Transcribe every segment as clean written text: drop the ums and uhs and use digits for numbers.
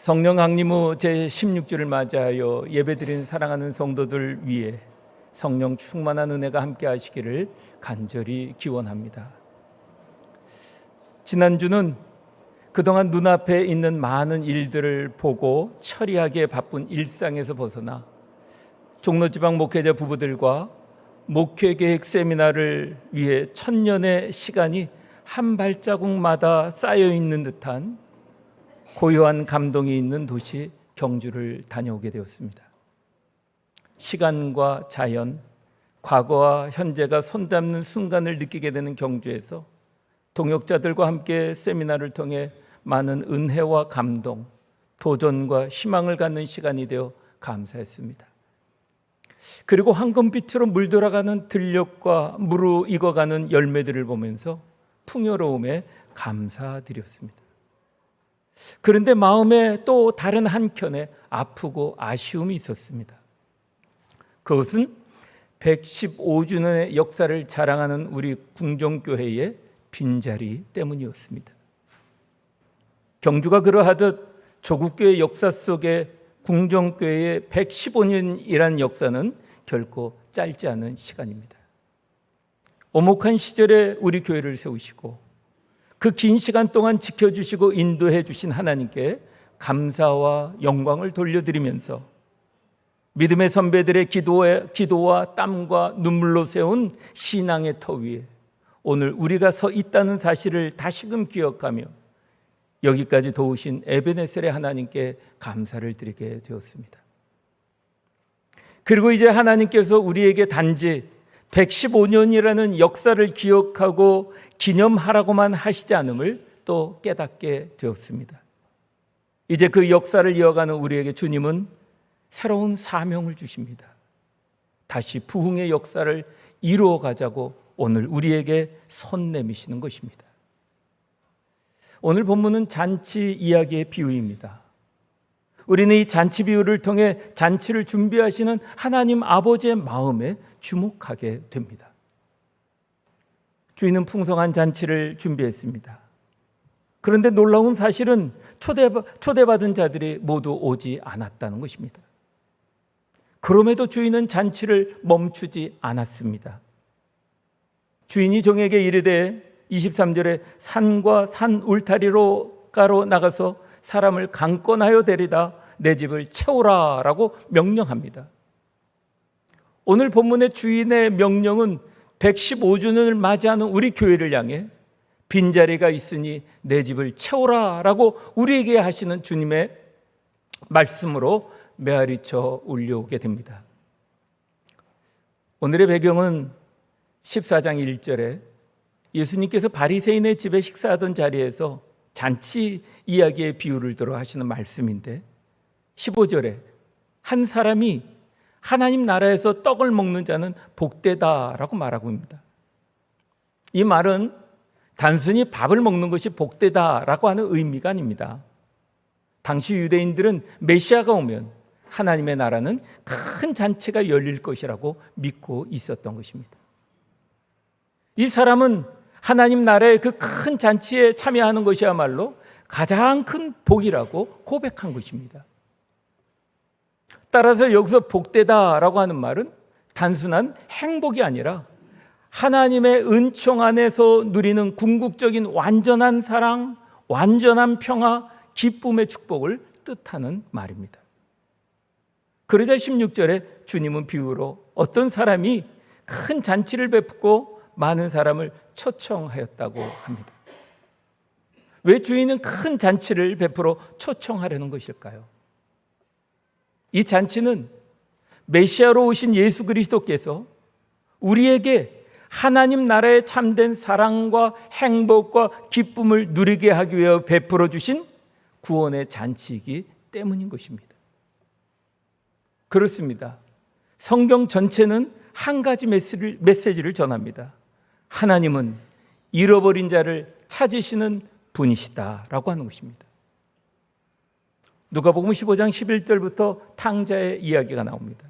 성령 강림후 제16주를 맞이하여 예배드린 사랑하는 성도들 위해 성령 충만한 은혜가 함께 하시기를 간절히 기원합니다. 지난주는 그동안 눈앞에 있는 많은 일들을 보고 처리하기에 바쁜 일상에서 벗어나 종로지방 목회자 부부들과 목회계획 세미나를 위해 천년의 시간이 한 발자국마다 쌓여있는 듯한 고요한 감동이 있는 도시 경주를 다녀오게 되었습니다. 시간과 자연, 과거와 현재가 손잡는 순간을 느끼게 되는 경주에서 동역자들과 함께 세미나를 통해 많은 은혜와 감동, 도전과 희망을 갖는 시간이 되어 감사했습니다. 그리고 황금빛으로 물들어가는 들녘과 무르익어가는 열매들을 보면서 풍요로움에 감사드렸습니다. 그런데 마음에 또 다른 한켠에 아프고 아쉬움이 있었습니다. 그것은 115주년의 역사를 자랑하는 우리 궁정교회의 빈자리 때문이었습니다. 경주가 그러하듯 조국교회 역사 속에 궁정교회의 115년이란 역사는 결코 짧지 않은 시간입니다. 오목한 시절에 우리 교회를 세우시고 그 긴 시간 동안 지켜주시고 인도해 주신 하나님께 감사와 영광을 돌려드리면서 믿음의 선배들의 기도와 땀과 눈물로 세운 신앙의 터 위에 오늘 우리가 서 있다는 사실을 다시금 기억하며 여기까지 도우신 에베네셀의 하나님께 감사를 드리게 되었습니다. 그리고 이제 하나님께서 우리에게 단지 115년이라는 역사를 기억하고 기념하라고만 하시지 않음을 또 깨닫게 되었습니다. 이제 그 역사를 이어가는 우리에게 주님은 새로운 사명을 주십니다. 다시 부흥의 역사를 이루어 가자고 오늘 우리에게 손 내미시는 것입니다. 오늘 본문은 잔치 이야기의 비유입니다. 우리는 이 잔치 비유를 통해 잔치를 준비하시는 하나님 아버지의 마음에 주목하게 됩니다. 주인은 풍성한 잔치를 준비했습니다. 그런데 놀라운 사실은 초대받은 자들이 모두 오지 않았다는 것입니다. 그럼에도 주인은 잔치를 멈추지 않았습니다. 주인이 종에게 이르되 23절에 산과 산 울타리로 가로 나가서 사람을 강권하여 데리다 내 집을 채우라 라고 명령합니다. 오늘 본문의 주인의 명령은 115주년을 맞이하는 우리 교회를 향해 빈자리가 있으니 내 집을 채우라 라고 우리에게 하시는 주님의 말씀으로 메아리쳐 울려오게 됩니다. 오늘의 배경은 14장 1절에 예수님께서 바리새인의 집에 식사하던 자리에서 잔치 이야기의 비유를 들어 하시는 말씀인데 15절에 한 사람이 하나님 나라에서 떡을 먹는 자는 복되다라고 말하고 있습니다. 이 말은 단순히 밥을 먹는 것이 복되다라고 하는 의미가 아닙니다. 당시 유대인들은 메시아가 오면 하나님의 나라는 큰 잔치가 열릴 것이라고 믿고 있었던 것입니다. 이 사람은 하나님 나라의 그 큰 잔치에 참여하는 것이야말로 가장 큰 복이라고 고백한 것입니다. 따라서 여기서 복되다라고 하는 말은 단순한 행복이 아니라 하나님의 은총 안에서 누리는 궁극적인 완전한 사랑, 완전한 평화, 기쁨의 축복을 뜻하는 말입니다. 그러자 16절에 주님은 비유로 어떤 사람이 큰 잔치를 베풀고 많은 사람을 초청하였다고 합니다. 왜 주인은 큰 잔치를 베풀어 초청하려는 것일까요? 이 잔치는 메시아로 오신 예수 그리스도께서 우리에게 하나님 나라의 참된 사랑과 행복과 기쁨을 누리게 하기 위해 베풀어 주신 구원의 잔치이기 때문인 것입니다. 그렇습니다. 성경 전체는 한 가지 메시지를 전합니다. 하나님은 잃어버린 자를 찾으시는 분이시다라고 하는 것입니다. 누가복음 15장 11절부터 탕자의 이야기가 나옵니다.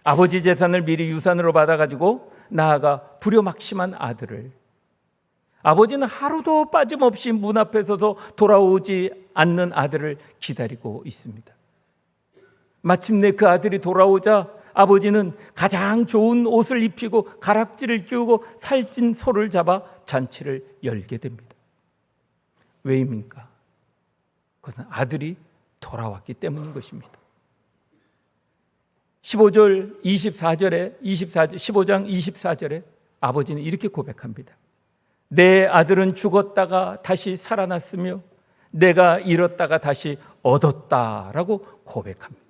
아버지 재산을 미리 유산으로 받아가지고 나아가 불효막심한 아들을 아버지는 하루도 빠짐없이 문 앞에 서서 돌아오지 않는 아들을 기다리고 있습니다. 마침내 그 아들이 돌아오자 아버지는 가장 좋은 옷을 입히고 가락지를 끼우고 살찐 소를 잡아 잔치를 열게 됩니다. 왜입니까? 그것은 아들이 돌아왔기 때문인 것입니다. 15장 24절에 아버지는 이렇게 고백합니다. 내 아들은 죽었다가 다시 살아났으며 내가 잃었다가 다시 얻었다라고 고백합니다.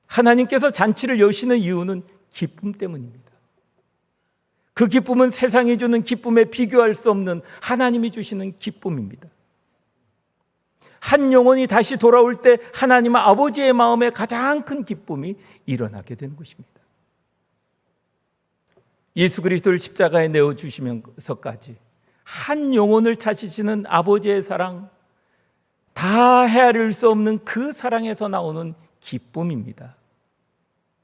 하나님께서 잔치를 여시는 이유는 기쁨 때문입니다. 그 기쁨은 세상이 주는 기쁨에 비교할 수 없는 하나님이 주시는 기쁨입니다. 한 영혼이 다시 돌아올 때 하나님 아버지의 마음에 가장 큰 기쁨이 일어나게 되는 것입니다. 예수 그리스도를 십자가에 내어주시면서까지 한 영혼을 찾으시는 아버지의 사랑, 다 헤아릴 수 없는 그 사랑에서 나오는 기쁨입니다.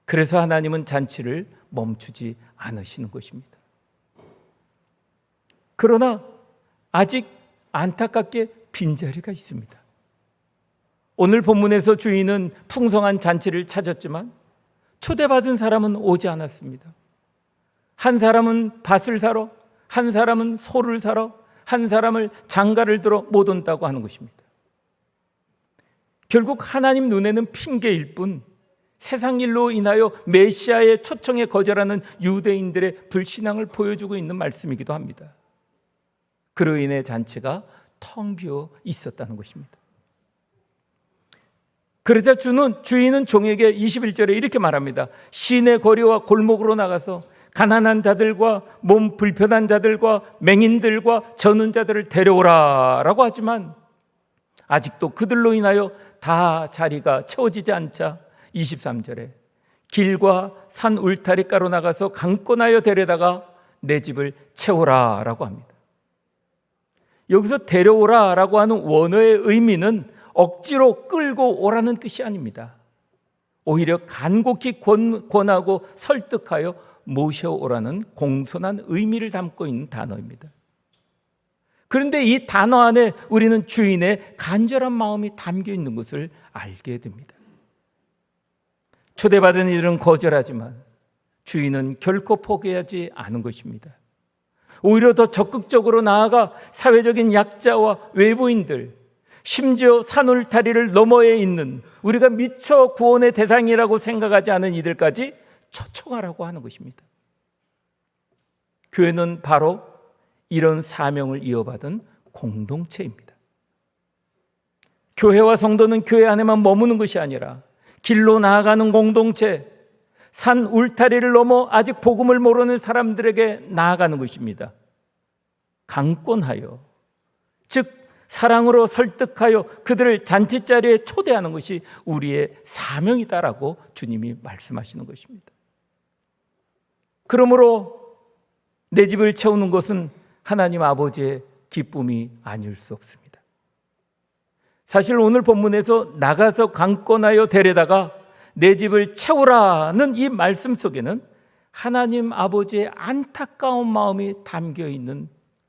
그래서 하나님은 잔치를 멈추지 않으시는 것입니다. 그러나 아직 안타깝게 빈자리가 있습니다. 오늘 본문에서 주인은 풍성한 잔치를 찾았지만 초대받은 사람은 오지 않았습니다. 한 사람은 밭을 사러, 한 사람은 소를 사러, 한 사람을 장가를 들어 못 온다고 하는 것입니다. 결국 하나님 눈에는 핑계일 뿐 세상 일로 인하여 메시아의 초청에 거절하는 유대인들의 불신앙을 보여주고 있는 말씀이기도 합니다. 그로 인해 잔치가 텅 비어 있었다는 것입니다. 그러자 주인은 종에게 21절에 이렇게 말합니다. 시내 거리와 골목으로 나가서 가난한 자들과 몸 불편한 자들과 맹인들과 저는 자들을 데려오라 라고 하지만 아직도 그들로 인하여 다 자리가 채워지지 않자 23절에 길과 산 울타리가로 나가서 강권하여 데려다가 내 집을 채우라 라고 합니다. 여기서 데려오라 라고 하는 원어의 의미는 억지로 끌고 오라는 뜻이 아닙니다. 오히려 간곡히 권하고 설득하여 모셔오라는 공손한 의미를 담고 있는 단어입니다. 그런데 이 단어 안에 우리는 주인의 간절한 마음이 담겨 있는 것을 알게 됩니다. 초대받은 이들은 거절하지만 주인은 결코 포기하지 않은 것입니다. 오히려 더 적극적으로 나아가 사회적인 약자와 외부인들, 심지어 산울타리를 너머에 있는 우리가 미처 구원의 대상이라고 생각하지 않은 이들까지 초청하라고 하는 것입니다. 교회는 바로 이런 사명을 이어받은 공동체입니다. 교회와 성도는 교회 안에만 머무는 것이 아니라 길로 나아가는 공동체, 산 울타리를 넘어 아직 복음을 모르는 사람들에게 나아가는 것입니다. 강권하여, 즉 사랑으로 설득하여 그들을 잔치자리에 초대하는 것이 우리의 사명이다라고 주님이 말씀하시는 것입니다. 그러므로 내 집을 채우는 것은 하나님 아버지의 기쁨이 아닐 수 없습니다. 사실 오늘 본문에서 나가서 강권하여 데려다가 내 집을 채우라는 이 말씀 속에는 하나님 아버지의 안타까운 마음이 담겨 있는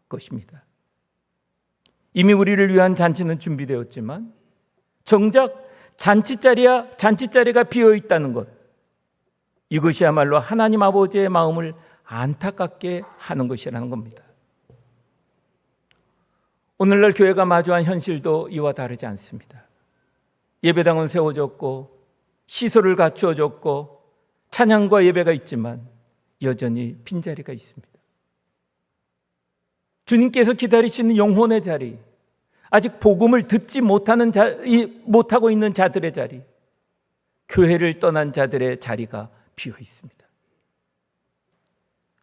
것입니다. 이미 우리를 위한 잔치는 준비되었지만 정작 잔치자리가 비어 있다는 것, 이것이야말로 하나님 아버지의 마음을 안타깝게 하는 것이라는 겁니다. 오늘날 교회가 마주한 현실도 이와 다르지 않습니다. 예배당은 세워졌고 시설을 갖추어졌고 찬양과 예배가 있지만 여전히 빈자리가 있습니다. 주님께서 기다리시는 영혼의 자리, 아직 복음을 듣지 못하고 있는 자들의 자리, 교회를 떠난 자들의 자리가 비어 있습니다.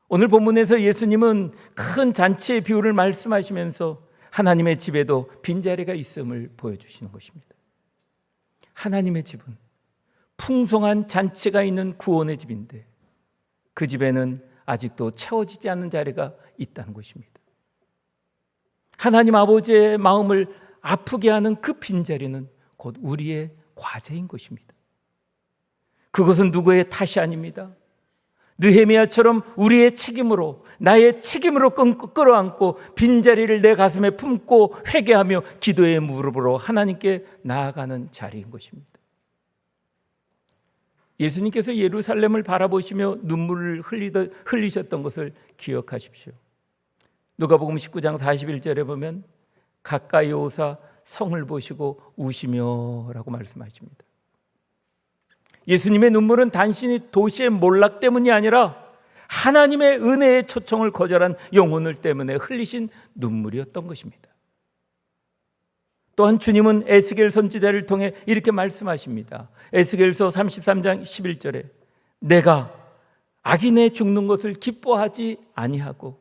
오늘 본문에서 예수님은 큰 잔치의 비유를 말씀하시면서 하나님의 집에도 빈자리가 있음을 보여주시는 것입니다. 하나님의 집은 풍성한 잔치가 있는 구원의 집인데 그 집에는 아직도 채워지지 않는 자리가 있다는 것입니다. 하나님 아버지의 마음을 아프게 하는 그 빈자리는 곧 우리의 과제인 것입니다. 그것은 누구의 탓이 아닙니다. 느헤미야처럼 우리의 책임으로, 나의 책임으로 끌어안고 빈자리를 내 가슴에 품고 회개하며 기도의 무릎으로 하나님께 나아가는 자리인 것입니다. 예수님께서 예루살렘을 바라보시며 눈물을 흘리셨던 것을 기억하십시오. 누가복음 19장 41절에 보면 가까이 오사 성을 보시고 우시며 라고 말씀하십니다. 예수님의 눈물은 단순히 도시의 몰락 때문이 아니라 하나님의 은혜의 초청을 거절한 영혼들 때문에 흘리신 눈물이었던 것입니다. 또한 주님은 에스겔 선지자를 통해 이렇게 말씀하십니다. 에스겔서 33장 11절에 내가 악인의 죽는 것을 기뻐하지 아니하고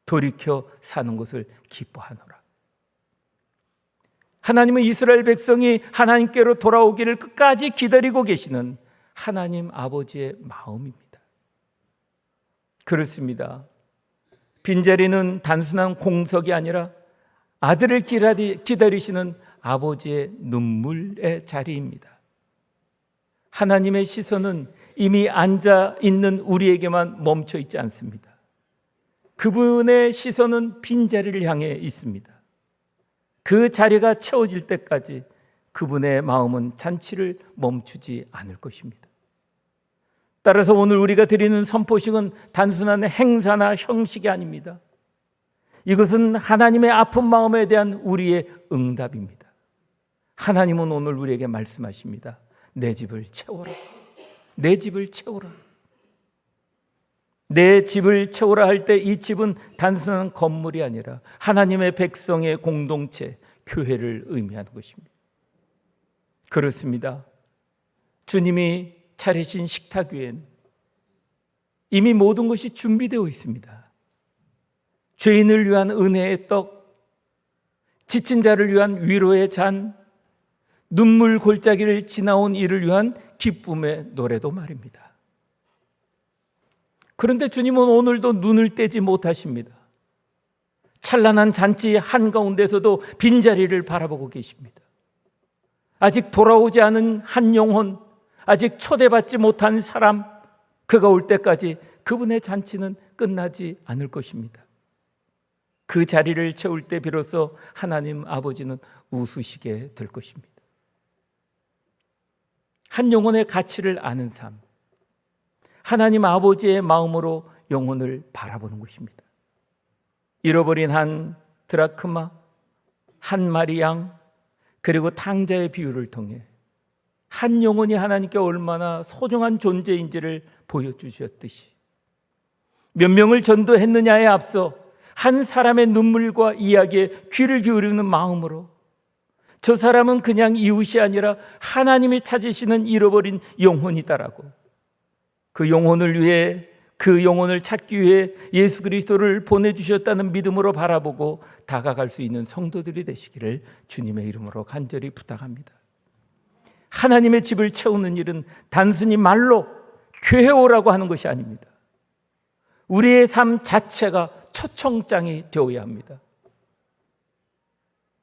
돌이켜 사는 것을 기뻐하노라. 하나님은 이스라엘 백성이 하나님께로 돌아오기를 끝까지 기다리고 계시는 하나님 아버지의 마음입니다. 그렇습니다. 빈자리는 단순한 공석이 아니라 아들을 기다리시는 아버지의 눈물의 자리입니다. 하나님의 시선은 이미 앉아 있는 우리에게만 멈춰 있지 않습니다. 그분의 시선은 빈자리를 향해 있습니다. 그 자리가 채워질 때까지 그분의 마음은 잔치를 멈추지 않을 것입니다. 따라서 오늘 우리가 드리는 선포식은 단순한 행사나 형식이 아닙니다. 이것은 하나님의 아픈 마음에 대한 우리의 응답입니다. 하나님은 오늘 우리에게 말씀하십니다. 내 집을 채워라. 내 집을 채워라. 내 집을 채우라 할 때 이 집은 단순한 건물이 아니라 하나님의 백성의 공동체, 교회를 의미하는 것입니다. 그렇습니다. 주님이 차리신 식탁 위엔 이미 모든 것이 준비되어 있습니다. 죄인을 위한 은혜의 떡, 지친 자를 위한 위로의 잔, 눈물 골짜기를 지나온 이를 위한 기쁨의 노래도 말입니다. 그런데 주님은 오늘도 눈을 떼지 못하십니다. 찬란한 잔치 한가운데서도 빈자리를 바라보고 계십니다. 아직 돌아오지 않은 한 영혼, 아직 초대받지 못한 사람, 그가 올 때까지 그분의 잔치는 끝나지 않을 것입니다. 그 자리를 채울 때 비로소 하나님 아버지는 웃으시게 될 것입니다. 한 영혼의 가치를 아는 삶, 하나님 아버지의 마음으로 영혼을 바라보는 것입니다. 잃어버린 한 드라크마, 한 마리 양, 그리고 탕자의 비유를 통해 한 영혼이 하나님께 얼마나 소중한 존재인지를 보여주셨듯이 몇 명을 전도했느냐에 앞서 한 사람의 눈물과 이야기에 귀를 기울이는 마음으로 저 사람은 그냥 이웃이 아니라 하나님이 찾으시는 잃어버린 영혼이다라고 그 영혼을 위해 그 영혼을 찾기 위해 예수 그리스도를 보내주셨다는 믿음으로 바라보고 다가갈 수 있는 성도들이 되시기를 주님의 이름으로 간절히 부탁합니다. 하나님의 집을 채우는 일은 단순히 말로 교회 오라고 하는 것이 아닙니다. 우리의 삶 자체가 초청장이 되어야 합니다.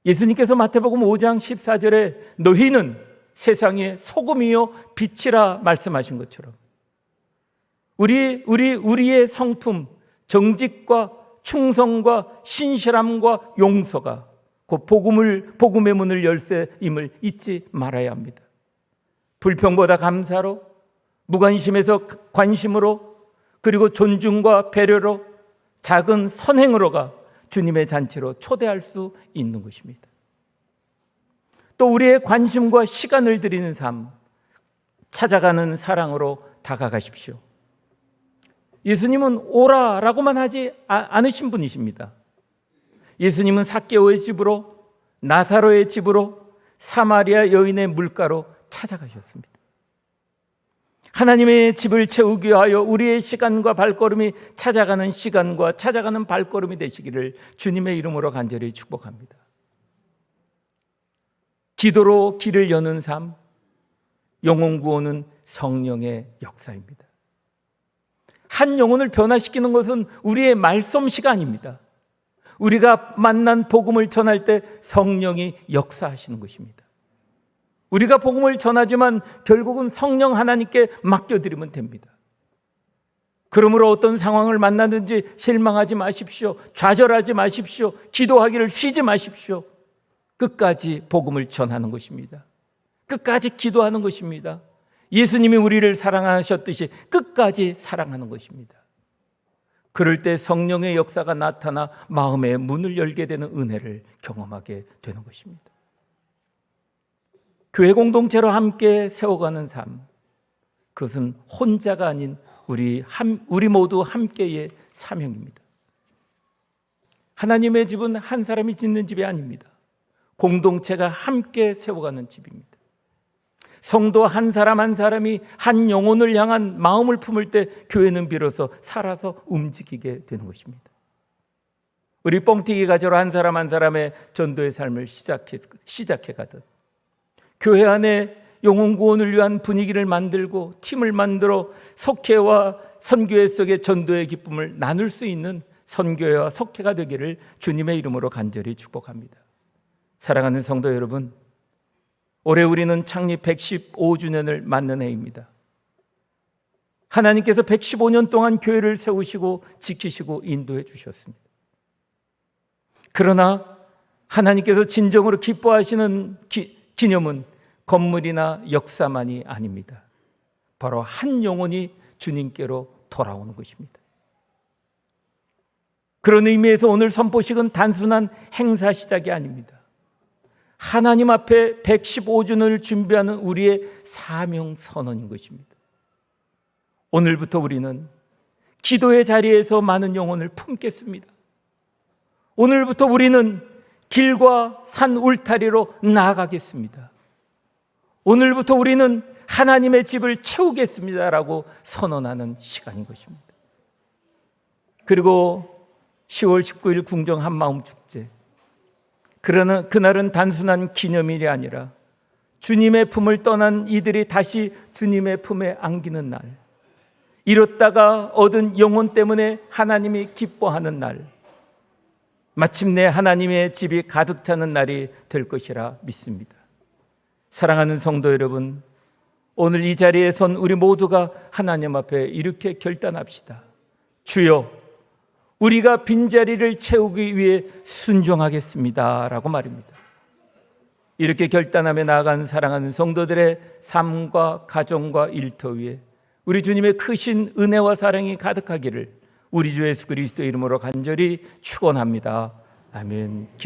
예수님께서 마태복음 5장 14절에 너희는 세상의 소금이요 빛이라 말씀하신 것처럼 우리의 성품, 정직과 충성과 신실함과 용서가 그 복음의 문을 열쇠임을 잊지 말아야 합니다. 불평보다 감사로, 무관심에서 관심으로, 그리고 존중과 배려로, 작은 선행으로가 주님의 잔치로 초대할 수 있는 것입니다. 또 우리의 관심과 시간을 드리는 삶, 찾아가는 사랑으로 다가가십시오. 예수님은 오라라고만 하지 않으신 분이십니다. 예수님은 삭개오의 집으로, 나사로의 집으로, 사마리아 여인의 물가로 찾아가셨습니다. 하나님의 집을 채우기 위하여 우리의 시간과 발걸음이 찾아가는 시간과 찾아가는 발걸음이 되시기를 주님의 이름으로 간절히 축복합니다. 기도로 길을 여는 삶, 영혼 구원은 성령의 역사입니다. 한 영혼을 변화시키는 것은 우리의 말솜씨가 아닙니다. 우리가 만난 복음을 전할 때 성령이 역사하시는 것입니다. 우리가 복음을 전하지만 결국은 성령 하나님께 맡겨드리면 됩니다. 그러므로 어떤 상황을 만나든지 실망하지 마십시오. 좌절하지 마십시오. 기도하기를 쉬지 마십시오. 끝까지 복음을 전하는 것입니다. 끝까지 기도하는 것입니다. 예수님이 우리를 사랑하셨듯이 끝까지 사랑하는 것입니다. 그럴 때 성령의 역사가 나타나 마음의 문을 열게 되는 은혜를 경험하게 되는 것입니다. 교회 공동체로 함께 세워가는 삶, 그것은 혼자가 아닌 우리 모두 함께의 사명입니다. 하나님의 집은 한 사람이 짓는 집이 아닙니다. 공동체가 함께 세워가는 집입니다. 성도 한 사람 한 사람이 한 영혼을 향한 마음을 품을 때 교회는 비로소 살아서 움직이게 되는 것입니다. 우리 뻥튀기 가지로 한 사람 한 사람의 전도의 삶을 시작해 가듯 교회 안에 영혼 구원을 위한 분위기를 만들고 팀을 만들어 속회와 선교회 속의 전도의 기쁨을 나눌 수 있는 선교회와 속회가 되기를 주님의 이름으로 간절히 축복합니다. 사랑하는 성도 여러분, 올해 우리는 창립 115주년을 맞는 해입니다. 하나님께서 115년 동안 교회를 세우시고 지키시고 인도해 주셨습니다. 그러나 하나님께서 진정으로 기뻐하시는 기념은 건물이나 역사만이 아닙니다. 바로 한 영혼이 주님께로 돌아오는 것입니다. 그런 의미에서 오늘 선포식은 단순한 행사 시작이 아닙니다. 하나님 앞에 115주년을 준비하는 우리의 사명 선언인 것입니다. 오늘부터 우리는 기도의 자리에서 많은 영혼을 품겠습니다. 오늘부터 우리는 길과 산 울타리로 나아가겠습니다. 오늘부터 우리는 하나님의 집을 채우겠습니다라고 선언하는 시간인 것입니다. 그리고 10월 19일 궁정 한마음 축제, 그러나 그날은 단순한 기념일이 아니라 주님의 품을 떠난 이들이 다시 주님의 품에 안기는 날, 잃었다가 얻은 영혼 때문에 하나님이 기뻐하는 날, 마침내 하나님의 집이 가득 차는 날이 될 것이라 믿습니다. 사랑하는 성도 여러분, 오늘 이 자리에 선 우리 모두가 하나님 앞에 이렇게 결단합시다. 주여, 우리가 빈자리를 채우기 위해 순종하겠습니다 라고 말입니다. 이렇게 결단하며 나아가는 사랑하는 성도들의 삶과 가정과 일터 위에 우리 주님의 크신 은혜와 사랑이 가득하기를 우리 주 예수 그리스도의 이름으로 간절히 축원합니다. 아멘.